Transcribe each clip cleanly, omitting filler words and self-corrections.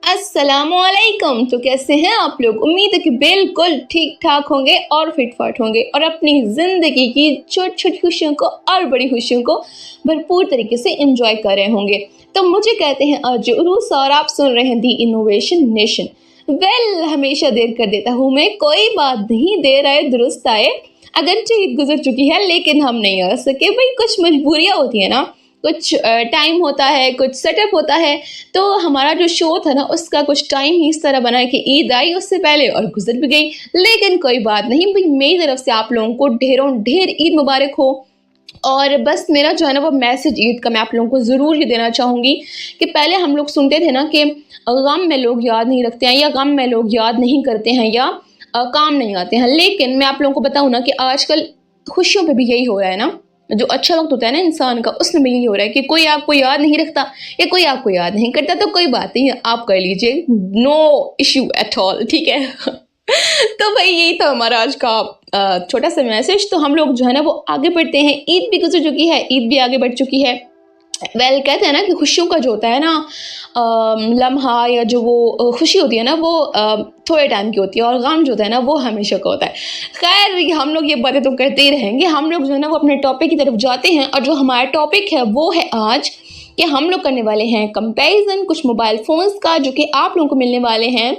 अस्सलामुअलैकुम। तो कैसे हैं आप लोग? उम्मीद है कि बिल्कुल ठीक ठाक होंगे और फिट फाट होंगे और अपनी ज़िंदगी की छोटी छोटी खुशियों को और बड़ी खुशियों को भरपूर तरीके से एंजॉय कर रहे होंगे। तो मुझे कहते हैं आज उरूस और आप सुन रहे हैं दी इनोवेशन नेशन। हमेशा देर कर देता हूँ मैं, कोई बात नहीं, देर आए दुरुस्त आए। अगरचे ईद गुजर चुकी है लेकिन हम नहीं आ सके भाई, कुछ मजबूरियाँ होती है ना, कुछ टाइम होता है, कुछ सेटअप होता है। तो हमारा जो शो था ना उसका कुछ टाइम ही इस तरह बना कि ईद आई उससे पहले और गुजर भी गई। लेकिन कोई बात नहीं भाई, मेरी तरफ से आप लोगों को ढेरों ढेर ईद मुबारक हो। और बस मेरा जो है ना वो मैसेज ईद का मैं आप लोगों को ज़रूर ये देना चाहूँगी कि पहले हम लोग सुनते थे ना कि गम में लोग याद नहीं रखते हैं या गम में लोग याद नहीं करते हैं या काम नहीं आते हैं। लेकिन मैं आप लोगों को बताऊँ ना कि आजकल खुशियों पे भी यही हो रहा है ना, जो अच्छा वक्त होता है ना इंसान का, उसमें भी यही हो रहा है कि कोई आपको याद नहीं रखता या कोई आपको याद नहीं करता, तो कोई बात नहीं, आप कर लीजिए, नो इश्यू एट ऑल, ठीक है। तो भाई यही था हमारा आज का छोटा सा मैसेज। तो हम लोग जो है ना वो आगे बढ़ते हैं। ईद भी गुजर चुकी है, ईद भी आगे बढ़ चुकी है। कहते हैं ना कि खुशियों का जो होता है ना लम्हा या जो वो खुशी होती है ना वो थोड़े टाइम की होती है और गम जो होता है ना वो हमेशा का होता है। खैर हम लोग ये बातें तो करते ही रहेंगे। हम लोग जो है ना वो अपने टॉपिक की तरफ जाते हैं और जो हमारा टॉपिक है वो है आज कि हम लोग करने वाले हैं कंपैरिजन कुछ मोबाइल फ़ोन्स का, जो कि आप लोगों को मिलने वाले हैं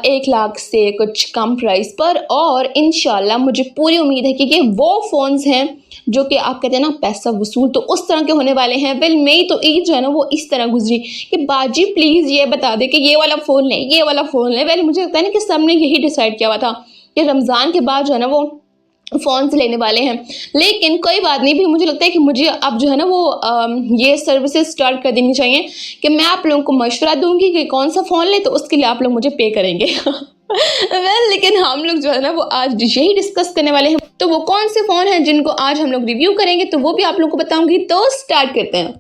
1 लाख से कुछ कम प्राइस पर। और इंशाल्लाह मुझे पूरी उम्मीद है कि वो फ़ोन्स हैं जो कि आप कहते हैं ना पैसा वसूल, तो उस तरह के होने वाले हैं। मेरी तो ईद जो है ना वो इस तरह गुजरी कि बाजी प्लीज़ ये बता दे कि ये वाला फ़ोन लें, ये वाला फ़ोन लें। मुझे लगता है ना कि सबने यही डिसाइड किया हुआ था कि रमज़ान के बाद जो है ना वो फ़ोन से लेने वाले हैं। लेकिन कोई बात नहीं भी, मुझे लगता है कि मुझे अब जो है ना वो ये सर्विसेज स्टार्ट कर देनी चाहिए कि मैं आप लोगों को मशवरा दूंगी कि कौन सा फ़ोन ले, तो उसके लिए आप लोग मुझे पे करेंगे। लेकिन हम लोग जो है ना वो आज यही डिस्कस करने वाले हैं। तो वो कौन से फ़ोन हैं जिनको आज हम लोग रिव्यू करेंगे, तो वो भी आप लोगों को बताऊंगी। तो स्टार्ट करते हैं।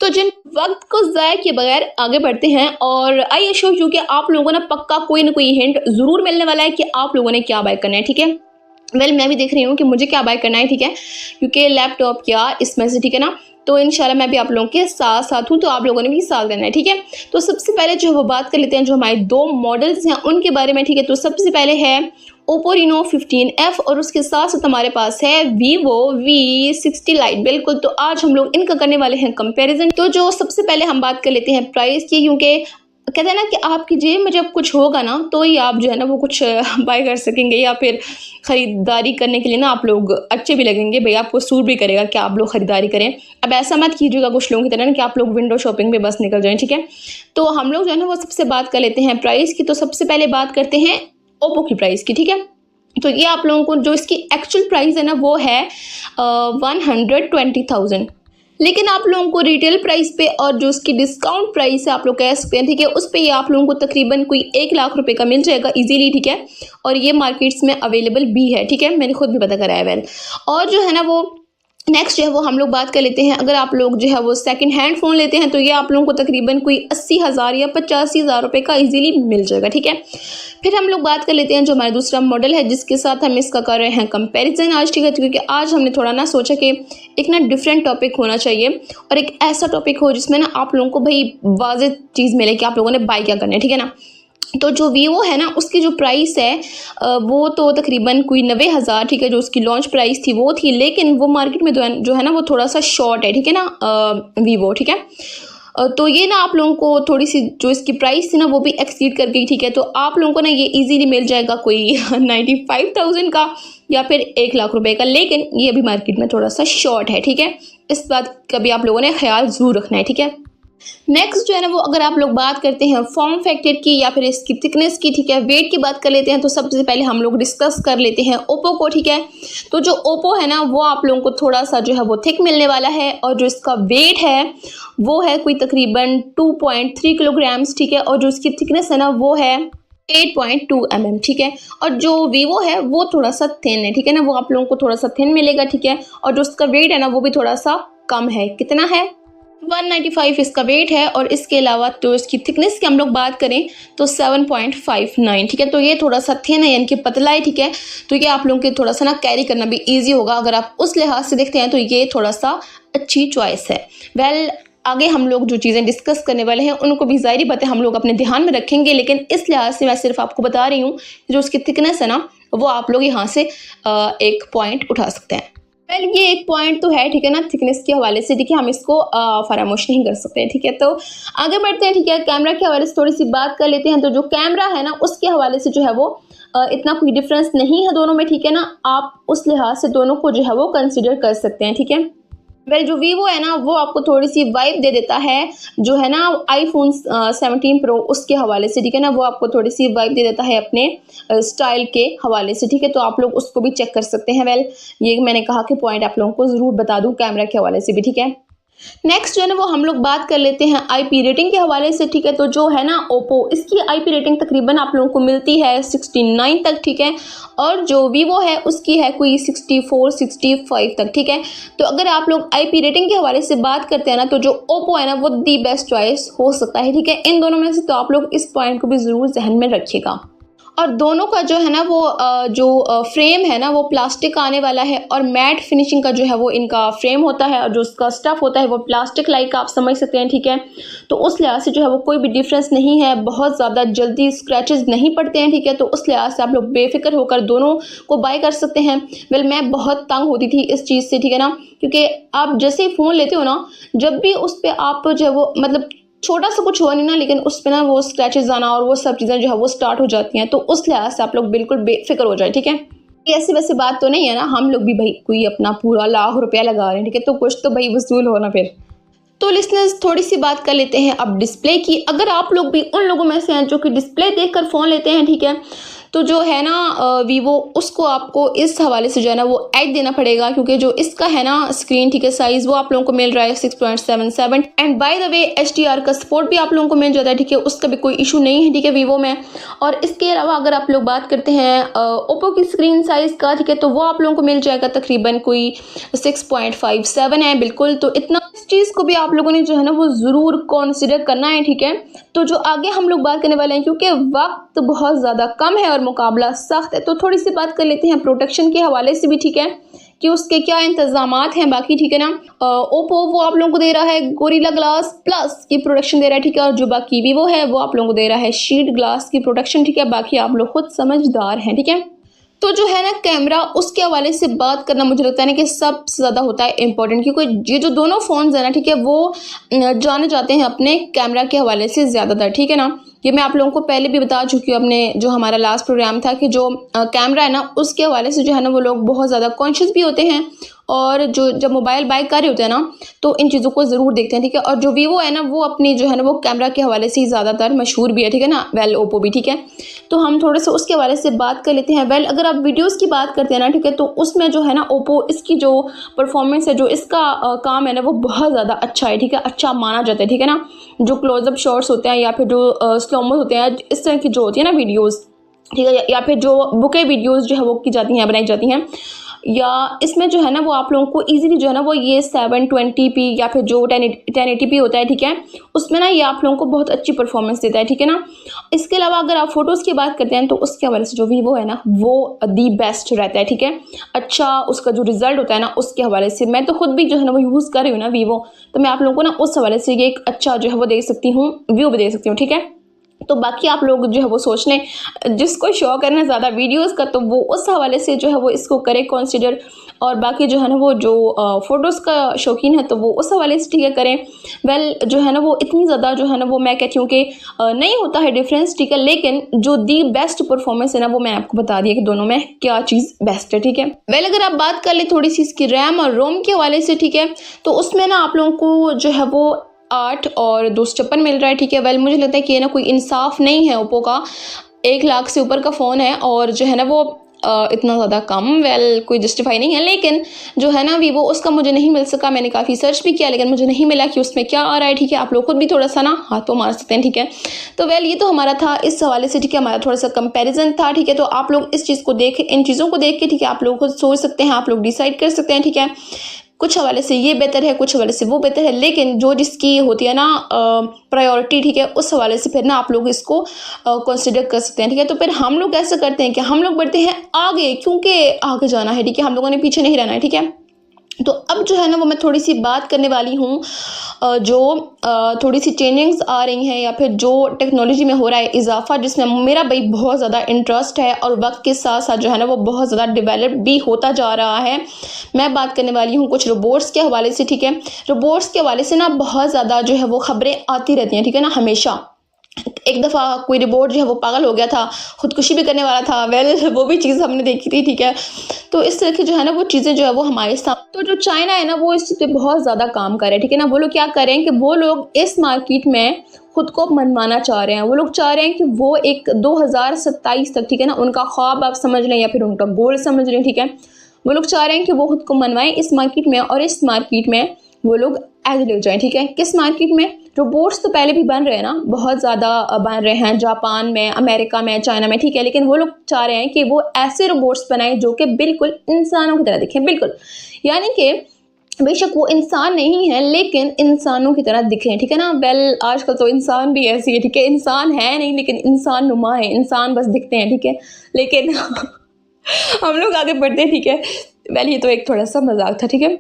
तो जिन वक्त को ज़ाया किए बगैर आगे बढ़ते हैं और आई एश्योर यू कि आप लोगों को ना पक्का कोई ना कोई हिंट ज़रूर मिलने वाला है कि आप लोगों ने क्या बाय करना है, ठीक है। मैं भी देख रही हूँ कि मुझे क्या बाय करना है, ठीक है, क्योंकि लैपटॉप क्या इसमें से, ठीक है ना। तो इंशाल्लाह मैं भी आप लोगों के साथ साथ हूँ, तो आप लोगों ने भी साथ देना है, ठीक है। तो सबसे पहले जो वो बात कर लेते हैं जो हमारे 2 मॉडल्स हैं उनके बारे में, ठीक है। तो सबसे पहले है Oppo Reno 15F और उसके साथ साथ हमारे पास है Vivo V60 Lite। बिल्कुल, तो आज हम लोग इनका करने वाले हैं कंपैरिजन। तो जो सबसे पहले हम बात कर लेते हैं प्राइस की, क्योंकि कहते हैं ना कि आपकी जेब में जब कुछ होगा ना तो ही आप जो है ना वो कुछ बाय कर सकेंगे या फिर ख़रीदारी करने के लिए ना आप लोग अच्छे भी लगेंगे, भाई आपको सूट भी करेगा कि आप लोग ख़रीदारी करें। अब ऐसा मत कीजिएगा कुछ लोगों की तरह ना कि आप लोग विंडो शॉपिंग पे बस निकल जाएं, ठीक है। तो हम लोग जो है ना वो सबसे बात कर लेते हैं प्राइस की। तो सबसे पहले बात करते हैं ओप्पो की प्राइस की, ठीक है। तो ये आप लोगों को जो इसकी एक्चुअल प्राइस है ना वो है 120,000, लेकिन आप लोगों को रिटेल प्राइस पे और जो उसकी डिस्काउंट प्राइस है आप लोग कह सकते हैं, ठीक है, उस पे ये आप लोगों को तकरीबन कोई 1 लाख रुपए का मिल जाएगा इजीली, ठीक है। और ये मार्केट्स में अवेलेबल भी है, ठीक है, मैंने खुद भी पता कराया वेल। और जो है ना वो नेक्स्ट जो है वो हम लोग बात कर लेते हैं, अगर आप लोग जो है वो सेकंड हैंड फ़ोन लेते हैं तो ये आप लोगों को तकरीबन कोई 80,000 या 85,000 रुपए का इजीली मिल जाएगा, ठीक है। फिर हम लोग बात कर लेते हैं जो हमारा दूसरा मॉडल है जिसके साथ हम इसका कर रहे हैं कंपैरिजन आज, ठीक है, क्योंकि आज हमने थोड़ा ना सोचा कि एक ना डिफरेंट टॉपिक होना चाहिए और एक ऐसा टॉपिक हो जिसमें ना आप लोगों को भाई वाज़ेह चीज़ मिले कि आप लोगों ने बाय क्या करना है, ठीक है ना। तो जो Vivo है ना उसकी जो प्राइस है वो तो तकरीबन कोई 90,000, ठीक है, जो उसकी लॉन्च प्राइस थी वो थी। लेकिन वो मार्केट में जो है ना वो थोड़ा सा शॉर्ट है, ठीक है ना, Vivo, ठीक है। तो ये ना आप लोगों को थोड़ी सी जो इसकी प्राइस थी ना वो भी एक्सीड कर गई, ठीक है। तो आप लोगों को ना ये इजीली मिल जाएगा कोई 95,000 का या फिर 1 लाख रुपए का, लेकिन ये अभी मार्केट में थोड़ा सा शॉर्ट है, ठीक है। इस बात का भी आप लोगों ने ख्याल ज़रूर रखना है, ठीक है। नेक्स्ट जो है ना वो अगर आप लोग बात करते हैं फॉर्म फैक्टर की या फिर इसकी थिकनेस की, ठीक है, वेट की बात कर लेते हैं, तो सबसे पहले हम लोग डिस्कस कर लेते हैं ओप्पो को, ठीक है। तो जो ओप्पो है ना वो आप लोगों को थोड़ा सा जो है वो थिक मिलने वाला है और जो इसका वेट है वो है कोई तकरीबन 2.3 किलोग्राम्स, ठीक है। और जो इसकी थिकनेस है ना वो है 8.2 mm, ठीक है। और जो Vivo है वो थोड़ा सा थिन है, ठीक है ना, वो आप लोगों को थोड़ा सा थिन मिलेगा, ठीक है। और जो उसका वेट है ना वो भी थोड़ा सा कम है, कितना है 195 इसका वेट है। और इसके अलावा तो इसकी थिकनेस की हम लोग बात करें तो 7.59, ठीक है। तो ये थोड़ा सा थिन है यानी कि पतला है, ठीक है। तो ये आप लोगों के थोड़ा सा ना कैरी करना भी ईजी होगा, अगर आप उस लिहाज से देखते हैं तो ये थोड़ा सा अच्छी चॉइस है। आगे हम लोग जो चीज़ें डिस्कस करने वाले हैं उनको भी ज़ाहिर बात है हम लोग अपने ध्यान में रखेंगे, लेकिन इस लिहाज से मैं सिर्फ आपको बता रही हूँ जो उसकी थिकनेस है ना वो आप लोग यहाँ से एक पॉइंट उठा सकते हैं। वेल ये एक पॉइंट तो है, ठीक है ना, थिकनेस के हवाले से, ठीक है, हम इसको फरामोश नहीं कर सकते, ठीक है। तो आगे बढ़ते हैं, ठीक है। कैमरा के हवाले से थोड़ी सी बात कर लेते हैं। तो जो कैमरा है ना उसके हवाले से जो है वो इतना कोई डिफरेंस नहीं है दोनों में, ठीक है ना। आप उस लिहाज से दोनों को जो है वो कंसिडर कर सकते हैं, ठीक है। वेल जो वीवो है ना वो आपको थोड़ी सी वाइब दे देता है जो है ना आईफोन 17 प्रो उसके हवाले से, ठीक है ना। वो आपको थोड़ी सी वाइब दे देता है अपने स्टाइल के हवाले से, ठीक है। तो आप लोग उसको भी चेक कर सकते हैं। वेल ये मैंने कहा कि पॉइंट आप लोगों को ज़रूर बता दूं कैमरा के हवाले से भी, ठीक है। नेक्स्ट जो है ना वो हम लोग बात कर लेते हैं आईपी रेटिंग के हवाले से, ठीक है। तो जो है ना ओप्पो, इसकी आईपी रेटिंग तकरीबन आप लोगों को मिलती है 69 तक, ठीक है। और जो वीवो है उसकी है कोई 64 65 तक, ठीक है। तो अगर आप लोग आईपी रेटिंग के हवाले से बात करते हैं ना तो जो ओप्पो है ना वो दी बेस्ट चॉइस हो सकता है, ठीक है, इन दोनों में से। तो आप लोग इस पॉइंट को भी ज़रूर जहन में रखिएगा। और दोनों का जो है ना वो जो फ्रेम है ना वो प्लास्टिक आने वाला है और मैट फिनिशिंग का जो है वो इनका फ्रेम होता है और जो उसका स्टफ़ होता है वो प्लास्टिक लाइक आप समझ सकते हैं, ठीक है। तो उस लिहाज से जो है वो कोई भी डिफरेंस नहीं है, बहुत ज़्यादा जल्दी स्क्रैचेस नहीं पड़ते हैं, ठीक है। तो उस लिहाज से आप लोग बेफिक्र होकर दोनों को बाय कर सकते हैं। वेल मैं बहुत तंग होती थी इस चीज़ से, ठीक है ना, क्योंकि आप जैसे ही फ़ोन लेते हो ना जब भी उस पर आप जो है वो मतलब छोटा सा कुछ हुआ नहीं ना, लेकिन उस पे ना वो स्क्रैचेस आना और वो सब चीज़ें जो है वो स्टार्ट हो जाती हैं। तो उस लिहाज से आप लोग बिल्कुल बेफिक्र हो जाए, ठीक है। ये ऐसी वैसी बात तो नहीं है ना, हम लोग भी भाई कोई अपना पूरा ₹1,00,000 लगा रहे हैं, ठीक है। तो कुछ तो भाई वसूल हो ना फिर। तो लिसनर्स थोड़ी सी बात कर लेते हैं अब डिस्प्ले की। अगर आप लोग भी उन लोगों में से हैं जो कि डिस्प्ले देखकर फ़ोन लेते हैं, ठीक है, तो जो है ना वीवो उसको आपको इस हवाले से जो है ना वो एज देना पड़ेगा, क्योंकि जो इसका है ना स्क्रीन, ठीक है, साइज़ वो आप लोगों को मिल रहा है 6.77 and by the way HDR का सपोर्ट भी आप लोगों को मिल जाता है, ठीक है। उसका भी कोई इशू नहीं है, ठीक है, वीवो में। और इसके अलावा अगर आप लोग बात करते हैं ओप्पो की स्क्रीन साइज़ का, ठीक है, तो वो आप लोगों को मिल जाएगा तकरीबन कोई 6.57 है, बिल्कुल। तो इतना इस चीज़ को भी आप लोगों ने जो है ना वो ज़रूर कंसिडर करना है, ठीक है। तो जो आगे हम लोग बात करने वाले हैं, क्योंकि वक्त बहुत ज़्यादा कम है और मुकाबला सख्त है, तो थोड़ी सी बात कर लेते हैं प्रोटेक्शन के हवाले से भी, ठीक है, कि उसके क्या इंतजामात हैं बाकी, ठीक है ना। ओप्पो वो आप लोगों को दे रहा है गोरिल्ला ग्लास प्लस की प्रोटेक्शन दे रहा है, ठीक है। और जो बाकी वीवो है वो आप लोगों को दे रहा है शीट ग्लास की प्रोटेक्शन, ठीक है। बाकी आप लोग खुद समझदार हैं, ठीक है। तो जो है ना कैमरा उसके हवाले से बात करना मुझे लगता है ना कि सबसे ज़्यादा होता है इंपॉर्टेंट, क्योंकि ये जो दोनों फ़ोन्स हैं ना, ठीक है, वो जाने जाते हैं अपने कैमरा के हवाले से ज़्यादातर, ठीक है ना। ये मैं आप लोगों को पहले भी बता चुकी हूँ अपने जो हमारा लास्ट प्रोग्राम था कि जो कैमरा है ना उसके हवाले से जो है ना वो लोग बहुत ज़्यादा कॉन्शियस भी होते हैं और जो जब मोबाइल बाय कर रहे होते हैं ना तो इन चीज़ों को ज़रूर देखते हैं, ठीक है। और जो वीवो है ना वो अपनी जो है ना वो कैमरा के हवाले से ही ज़्यादातर मशहूर भी है, ठीक है ना। वेल ओप्पो भी, ठीक है। तो हम थोड़े से उसके हवाले से बात कर लेते हैं। वेल अगर आप वीडियोस की बात करते हैं ना, ठीक है, तो उसमें जो है ना ओप्पो इसकी जो परफॉर्मेंस है, जो इसका काम है ना वो बहुत ज़्यादा अच्छा है, ठीक है, अच्छा माना जाता है, ठीक है ना। जो क्लोजअप शॉट्स होते हैं या फिर जो स्लोमो होते हैं, इस तरह की जो होती है ना वीडियोज़, ठीक है, या फिर जो बुके वीडियोज़ जो है वो की जाती हैं, बनाई जाती हैं, या इसमें जो है ना वो आप लोगों को इजीली जो है ना वो ये 720p या फिर जो 1080p होता है, ठीक है, उसमें ना ये आप लोगों को बहुत अच्छी परफॉर्मेंस देता है, ठीक है ना। इसके अलावा अगर आप फोटोज़ की बात करते हैं तो उसके हवाले से जो वीवो है ना वो दी बेस्ट रहता है, ठीक है। अच्छा उसका जो रिजल्ट होता है ना उसके हवाले से मैं तो खुद भी जो है ना वो यूज़ कर रही हूँ ना वीवो, तो मैं आप लोगों को ना उस हवाले से ये एक अच्छा जो है वो दे सकती हूँ, व्यू भी दे सकती हूँ, ठीक है। तो बाकी आप लोग जो है वो सोच लें, जिसको शौक है ना ज़्यादा वीडियोस का तो वो उस हवाले से जो है वो इसको करे कंसिडर, और बाकी जो है ना वो जो फ़ोटोज़ का शौकीन है तो वो उस हवाले से ठीक है करें। वेल जो है ना वो इतनी ज़्यादा जो है ना वो मैं कहती हूँ कि नहीं होता है डिफरेंस, ठीक है, लेकिन जो दी बेस्ट परफॉर्मेंस है ना वो मैंने आपको बता दिया कि दोनों में क्या चीज़ बेस्ट है, ठीक है। वेल अगर आप बात कर ले थोड़ी सी इसकी रैम और रोम के हवाले से, ठीक है, तो उसमें ना आप लोगों को जो है वो 8 और 256 मिल रहा है, ठीक है। वेल मुझे लगता है कि ये ना कोई इंसाफ नहीं है, ओप्पो का 1 लाख से ऊपर का फ़ोन है और जो है ना वो इतना ज़्यादा कम, वेल कोई जस्टिफाई नहीं है। लेकिन जो है ना वीवो उसका मुझे नहीं मिल सका, मैंने काफ़ी सर्च भी किया लेकिन मुझे नहीं मिला कि उसमें क्या आ रहा है, ठीक है। आप लोग खुद भी थोड़ा सा ना हाथों मार सकते हैं, ठीक है। तो वेल ये तो हमारा था इस हवाले से, ठीक है, हमारा थोड़ा सा कंपैरिजन था, ठीक है। तो आप लोग इस चीज़ को देख, इन चीज़ों को देख के, ठीक है, आप लोग खुद सोच सकते हैं, आप लोग डिसाइड कर सकते हैं, ठीक है। कुछ हवाले से ये बेहतर है, कुछ हवाले से वो बेहतर है, लेकिन जो जिसकी होती है ना प्रायोरिटी, ठीक है, उस हवाले से फिर ना आप लोग इसको कंसिडर कर सकते हैं, ठीक है। तो फिर हम लोग कैसे करते हैं कि हम लोग बढ़ते हैं आगे, क्योंकि आगे जाना है, ठीक है, हम लोगों ने पीछे नहीं रहना है, ठीक है। तो अब जो है ना वो मैं थोड़ी सी बात करने वाली हूँ जो थोड़ी सी चेंजिंग्स आ रही हैं या फिर जो टेक्नोलॉजी में हो रहा है इजाफा, जिसमें मेरा भाई बहुत ज़्यादा इंटरेस्ट है और वक्त के साथ साथ जो है ना वो बहुत ज़्यादा डेवलप भी होता जा रहा है। मैं बात करने वाली हूँ कुछ रोबोट्स के हवाले से, ठीक है। रोबोट्स के हवाले से ना बहुत ज़्यादा जो है वो खबरें आती रहती हैं, ठीक है ना। हमेशा एक दफ़ा कोई रोबोट जो है वो पागल हो गया था, खुदकुशी भी करने वाला था, वेल वो भी चीज़ हमने देखी थी, ठीक है। तो इस तरह की जो है ना वो चीज़ें जो है वो हमारे साथ, तो जो चाइना है ना वो इस चीज़ पे बहुत ज़्यादा काम कर रहे हैं, ठीक है ना। वो लोग क्या कर रहे हैं कि वो लोग इस मार्केट में खुद को मनवाना चाह रहे हैं। वो लोग चाह रहे हैं कि वो एक 2027 तक, ठीक है ना, उनका ख्वाब आप समझ लें या फिर उनका गोल समझ लें, ठीक है। वो लोग चाह रहे हैं कि वो खुद को मनवाएं इस मार्केट में, और इस मार्केट में वो लोग आगे ले जाएं, ठीक है। किस मार्केट में? रोबोट्स तो पहले भी बन रहे हैं ना, बहुत ज़्यादा बन रहे हैं जापान में, अमेरिका में, चाइना में, ठीक है। लेकिन वो लोग चाह रहे हैं कि वो ऐसे रोबोट्स बनाएं जो कि बिल्कुल इंसानों की तरह दिखें, बिल्कुल, यानी कि बेशक वो इंसान नहीं है लेकिन इंसानों की तरह दिखें, ठीक है ना। वेल आजकल तो इंसान भी ऐसी है, ठीक है, इंसान है नहीं लेकिन इंसान नुमा है, इंसान बस दिखते हैं, ठीक है। लेकिन हम लोग आगे बढ़ते हैं, ठीक है। वेल ये तो एक थोड़ा सा मजाक था, ठीक है।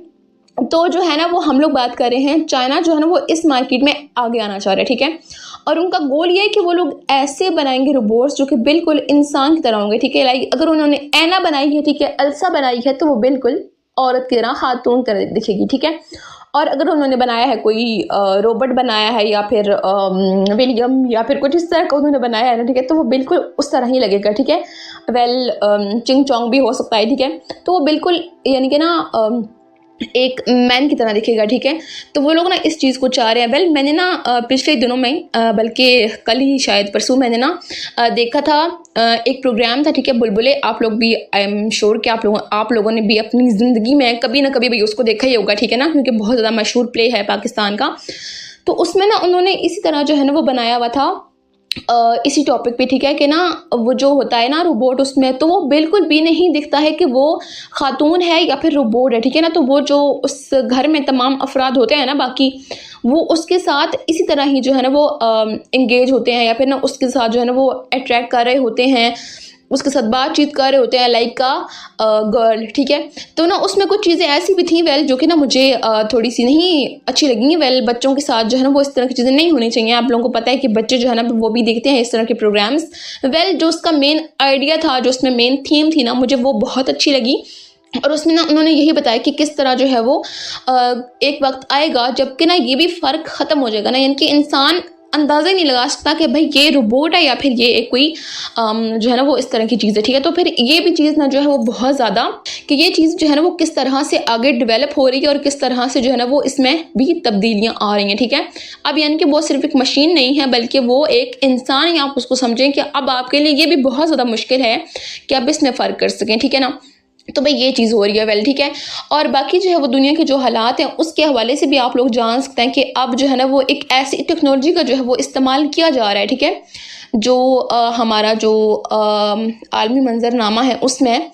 तो जो है ना वो हम लोग बात कर रहे हैं, चाइना जो है ना वो इस मार्केट में आगे आना चाह रहा है, ठीक है। और उनका गोल ये है कि वो लोग ऐसे बनाएंगे रोबोट्स जो कि बिल्कुल इंसान की तरह होंगे, ठीक है। लाइक अगर उन्होंने ऐना बनाई है, ठीक है, अल्सा बनाई है, तो वो बिल्कुल औरत की तरह खातून तरह दिखेगी, ठीक है। और अगर उन्होंने बनाया है कोई रोबोट बनाया है या फिर विलियम या फिर कुछ इस तरह का उन्होंने बनाया है ना, ठीक है, तो वो बिल्कुल उस तरह ही लगेगा, ठीक है। वेल चिंग चोंग भी हो सकता है, ठीक है। तो वो बिल्कुल यानी कि ना एक मैन की तरह दिखेगा, ठीक है। तो वो लोग ना इस चीज़ को चाह रहे हैं। वेल मैंने ना पिछले दिनों में बल्कि कल ही शायद परसों मैंने ना देखा था, एक प्रोग्राम था, ठीक है, बुलबुले। आप लोग भी, आई एम श्योर कि आप लोगों ने भी अपनी ज़िंदगी में कभी ना कभी भी उसको देखा ही होगा, ठीक है ना, क्योंकि बहुत ज़्यादा मशहूर प्ले है पाकिस्तान का। तो उसमें ना उन्होंने इसी तरह जो है ना वो बनाया हुआ था इसी टॉपिक पे, ठीक है, कि ना वो जो होता है ना रोबोट, उसमें तो वो बिल्कुल भी नहीं दिखता है कि वो खातून है या फिर रोबोट है, ठीक है ना। तो वो जो उस घर में तमाम अफराद होते हैं ना बाकी, वो उसके साथ इसी तरह ही जो है ना वो इंगेज होते हैं या फिर ना उसके साथ जो है ना वो अट्रैक्ट कर रहे होते हैं, उसके साथ बातचीत कर रहे होते हैं लाइक का गर्ल, ठीक है। तो ना उसमें कुछ चीज़ें ऐसी भी थी वेल जो कि ना मुझे थोड़ी सी नहीं अच्छी लगी। वेल बच्चों के साथ जो है ना वो इस तरह की चीज़ें नहीं होनी चाहिए। आप लोगों को पता है कि बच्चे जो है ना वो भी देखते हैं इस तरह के प्रोग्राम्स। वेल जो उसका मेन आइडिया था, जो उसमें मेन थीम थी ना, मुझे वो बहुत अच्छी लगी। और उसमें ना उन्होंने यही बताया कि किस तरह जो है वो एक वक्त आएगा जबकि ना ये भी फ़र्क ख़त्म हो जाएगा ना, यानी कि इंसान अंदाज़ा ही नहीं लगा सकता कि भाई ये रोबोट है या फिर ये एक कोई जो है ना वो इस तरह की चीज़ है, ठीक है। तो फिर ये भी चीज़ ना जो है वो बहुत ज़्यादा कि ये चीज़ जो है ना वो किस तरह से आगे डेवलप हो रही है और किस तरह से जो है ना वो इसमें भी तब्दीलियाँ आ रही हैं, ठीक है। अब यानी कि वो सिर्फ एक मशीन नहीं है बल्कि वो एक इंसान ही, आप उसको समझें कि अब आपके लिए ये भी बहुत ज़्यादा मुश्किल है कि आप इसमें फ़र्क कर सकें, ठीक है ना। तो भाई ये चीज़ हो रही है वेल, ठीक है। और बाकी जो है वो दुनिया के जो हालात हैं उसके हवाले से भी आप लोग जान सकते हैं कि अब जो है ना वो एक ऐसी टेक्नोलॉजी का जो है वो इस्तेमाल किया जा रहा है, ठीक है, जो हमारा जो आलमी मंजरनामा है उसमें,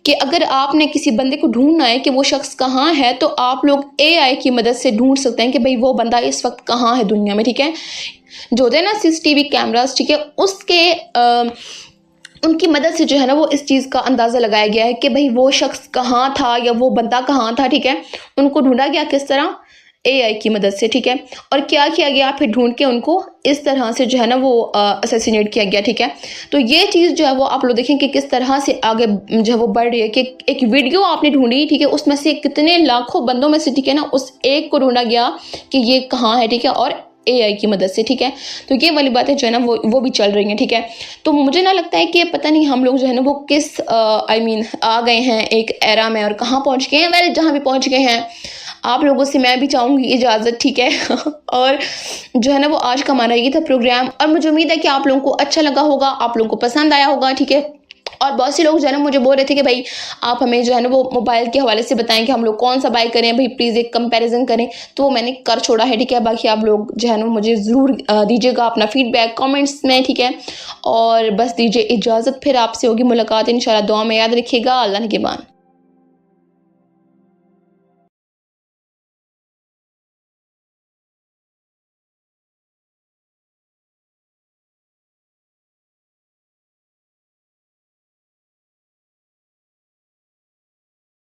कि अगर आपने किसी बंदे को ढूंढना है कि वो शख्स कहाँ है तो आप लोग AI की मदद से ढूंढ सकते हैं कि भाई वो बंदा इस वक्त कहाँ है दुनिया में, ठीक है। जो होते हैं ना CCTV कैमरास, ठीक है, उसके उनकी मदद से जो है ना वो इस चीज़ का अंदाज़ा लगाया गया है कि भाई वो शख्स कहाँ था या वो बंदा कहाँ था, ठीक है। उनको ढूंढा गया किस तरह? AI की मदद से, ठीक है। और क्या किया गया? फिर ढूंढ के उनको इस तरह से जो है ना वो असैसिनेट किया गया, ठीक है। तो ये चीज़ जो है वो आप लोग देखें कि किस तरह से आगे जो है वो बढ़ रही है कि एक वीडियो आपने ढूंढी, ठीक है, उसमें से कितने लाखों बंदों में से, ठीक है ना, उस एक को ढूंढा गया कि ये कहाँ है, ठीक है, और AI की मदद से, ठीक है। तो ये वाली बातें जो है ना वो भी चल रही हैं, ठीक है। तो मुझे ना लगता है कि पता नहीं हम लोग जो है ना वो किस आ गए हैं एक एरा में और कहाँ पहुँच गए हैं। वेल जहाँ भी पहुँच गए हैं आप लोगों से मैं भी चाहूँगी इजाज़त, ठीक है। और जो है ना वो आज का हमारा ये था प्रोग्राम, और मुझे उम्मीद है कि आप लोगों को अच्छा लगा होगा, आप लोगों को पसंद आया होगा, ठीक है। और बहुत से लोग जो है ना मुझे बोल रहे थे कि भाई आप हमें जो है ना वो मोबाइल के हवाले से बताएं कि हम लोग कौन सा बाय करें, भाई प्लीज़ एक कंपैरिजन करें। तो वो मैंने कर छोड़ा है, ठीक है। बाकी आप लोग जो है ना मुझे ज़रूर दीजिएगा अपना फीडबैक कमेंट्स में, ठीक है। और बस दीजिए इजाज़त, फिर आपसे होगी मुलाकात इंशाल्लाह। दुआ में याद रखिएगा। अल्लाह ने के बाद।